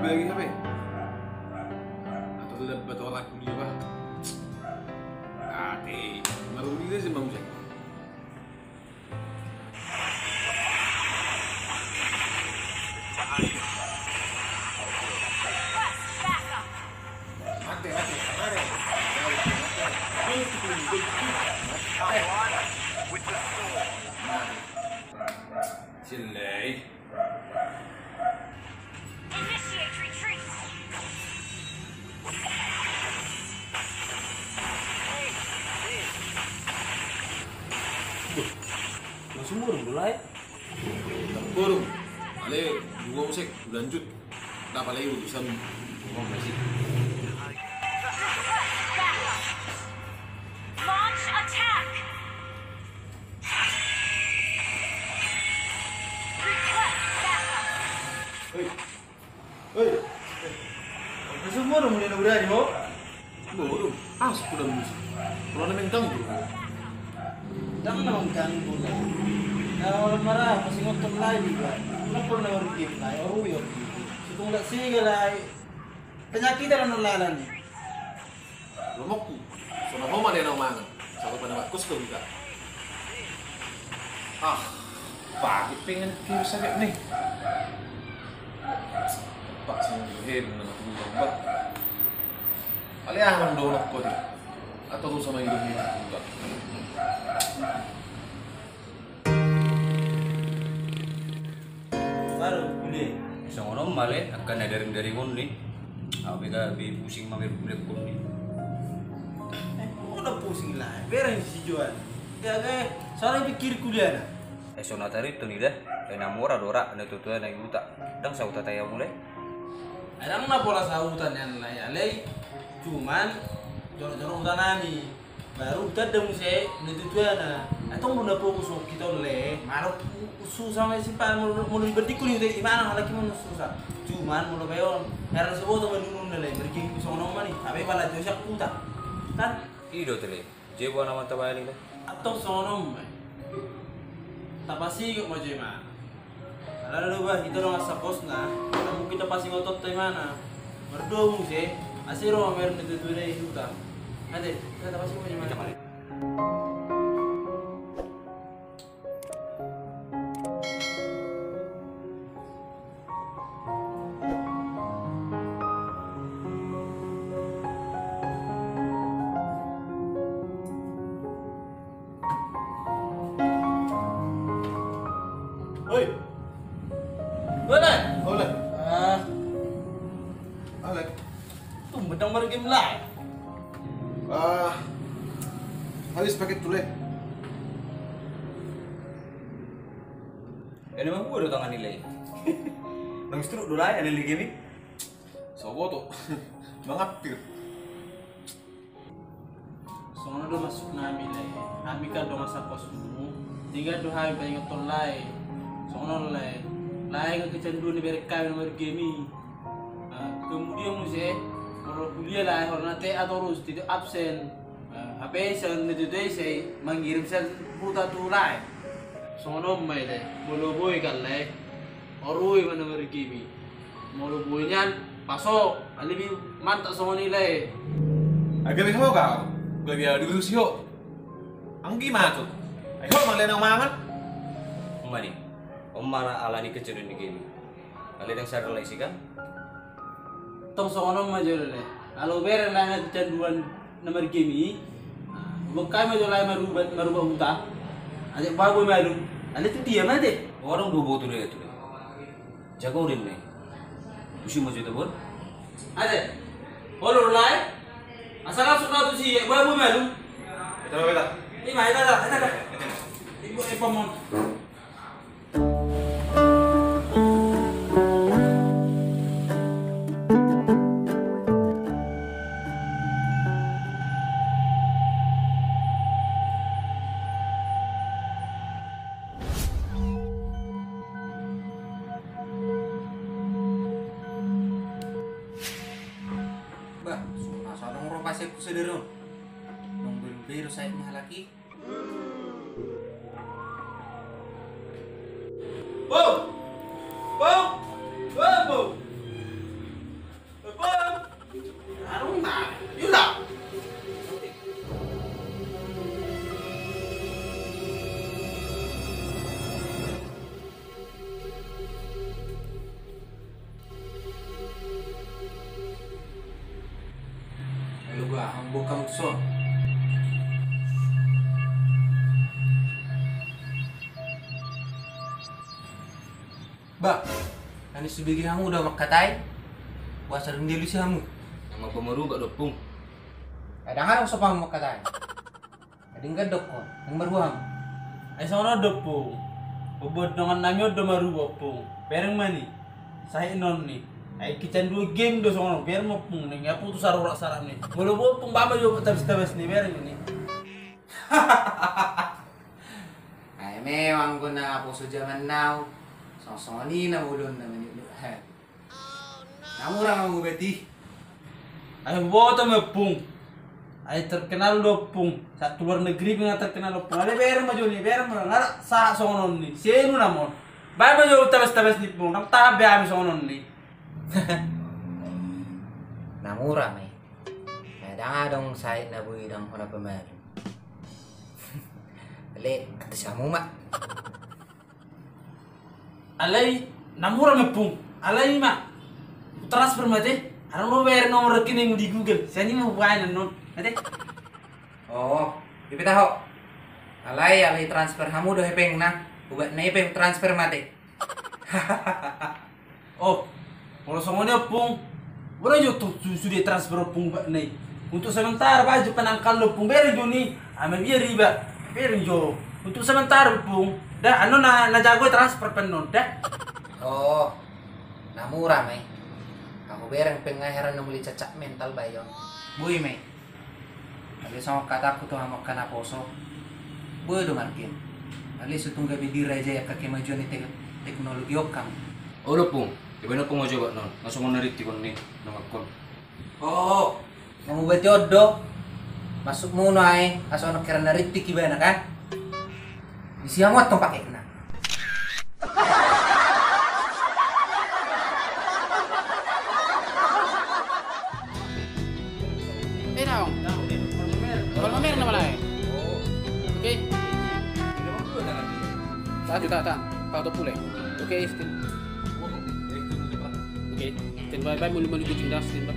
lagi HP? Atau udah dapat orang kuliah pak? Ate, baru ini sih bang Jack. Silai. Initiate retreat. Langsung burung mulai. Burung. Ale, juga musik lanjut. Tak lagi urusan ngomong masih. Launch attack. Request backup. Hei. Langsung burung mulai berani ho. Burung. Sudah musik. Kalau namanya ganggu. Dang naman ganggu na. Kalau marah masih ngotot lagi juga. Kenapa na origin na? Oruyo. Kung nggak sige lai penyakit dalam nelayan nih. Lomokku. Sono homa dia nama mangan. Satu pada bagus kau juga. Pagi pengen virus sakit nih. Pak sendiri dengan aku lomba. Ali aham donok kau dia. Atau tu sama hidupnya juga. Baru boleh. Isang ono male akan ada dari nih. Abi ka bi pusing mamir kulit nih. Udah pusing lah. Berang si Juan. Ya kayak soalnya pikir kuliah nah. Esona tari tu ni dah. Enamora dora na tutua na yuta. Dang sa uta tayo mulai. Ada mana pola sautan yang lain alay. Cuman jorok-jorok utan nami. Baru kita demu se netutuana. Atau mau fokus kita oleh. Malu susah masih simpan mau bertikul itu gimana lagi mau susah. Cuman mau bayon. Karena sebut teman dulu nilai berking bisa ngomong mani. Tapi pala jauh siap putar. Kan? Ido tele. Jebo nama tabali dah. Atau sonom. Tak pasti kok mau jema. Kalau dulu bah kita orang asa pos na. Kamu kita pasti ngotot di mana. Berdua mu sih. Asiro meron netutuana itu tak. Ada, kita pasti mau jema. Oi, Boleh. boleh. Ah, Alek. tuh bedang bergame lah. Habis paket tule. Ini mah gua tangan nilai. Nang struk dulu ada lagi ni. Sobo tuh. Mengapir. Soalnya udah masuk nami lah. Kami kan udah masa pos dulu. Tiga tuh hari pengen ngetol lai. Soalnya lai. Lai ke kecanduan berkah nomor game. Kemudian musik kalau kuliah lah orang nanti atau terus tidak absen. HP sen itu saya mengirim sen putar tuh lai. Soalnya mai deh. Mulu boy kan lai. Orui mana nomor game. Mulu boynya pasok. Alibi mantap sama nilai. Agak bisa kau. Gak biar dulu sih yo. Anggi mah tuh. Ayo malah nang mangan. Mari. Om mara alani kecilin ni game. Kalian yang sadar lagi sih kan? Tong sono majo le. Kalau beren lah kecanduan nomor game. Bukai majo lah merubah huta. Ajak babu malu. Ada tuh diam aja. Orang dua botol dia tu. Jago rin nih. Usi mau cerita bor? Ada. Holor lai. Asal suka tuh si babu malu. Kita beda. Ini mah ada. Ibu epamon. Bah, asal nong pasir ku sedero. Nong biru saya lagi. Wow. Wow. Wow. ba ang buka utso. Ba, ani subigi hamu udah makatai. Puasa rin dili si hamu. Yang magpamaruga do pung. Kadang harus sa pang makatai. Kadang gadok ko, ang maruham. Ay sa ono do pong. Ubod dengan nanyo do maruwa pong. Pereng mani. Saya non ni. Ay kican dua game do sono biar mo pong ning apu tu sarura sarap ni. Mulu bo pong baba jo tabis ni pereng ni. Ay mewang ko na po sa zaman now. Sosoni na ulon na maniluhan. Namura ang ubeti. Ay boto me pong. Ay terkenal do pong. Sa luar negeri nga terkenal do pong. Ale pereng maju ni pereng mo ngara sa sono ni. Sino namon. Baba jo tabis ni pong. Nang tabi ami sono ni. Namura may. Kadang adong sait na buhidang ko na pamarin. Ali, kata siya mo ma. Alay namura me pung. Alay ma. Transfer mate. Ano mo bayar nomor rekening di Google. Saya ni mau bukain non. Mate. Oo, ipitaho. Alay transfer hamu do hepeng na. Ubat na hepeng transfer mate. Oh. Kalau semuanya pung. Wala jo tu sudah transfer pung ba nai. Untuk sementara baju penangkal lo pung beri jo ni. Ame biar riba. Beri jo. Untuk sementara pung. Dah anu na jago transfer penon dah. Oo, namura may. Ako berang pengahiran na muli cacak mental ba yun? Buhay may. Ali sa mga kata ko to hamak ka na poso. Buhay do markin. Ali sa itong gabi di raja ya kakimajuan ni teknologi okam. Ulo pung. Di ba na pung mo coba non? Langsung mo nariti ko ni nangakon. Oo, mamubat yodo. Masuk muna ay. Aso anak kira nariti kiba na kan? Isi hangat tong pakai na. Naon? Kalau mamer na malay. Okay. Tak. Kau tu pulih. Okay, still. Okay. Stand by mulu kucing dah stand by.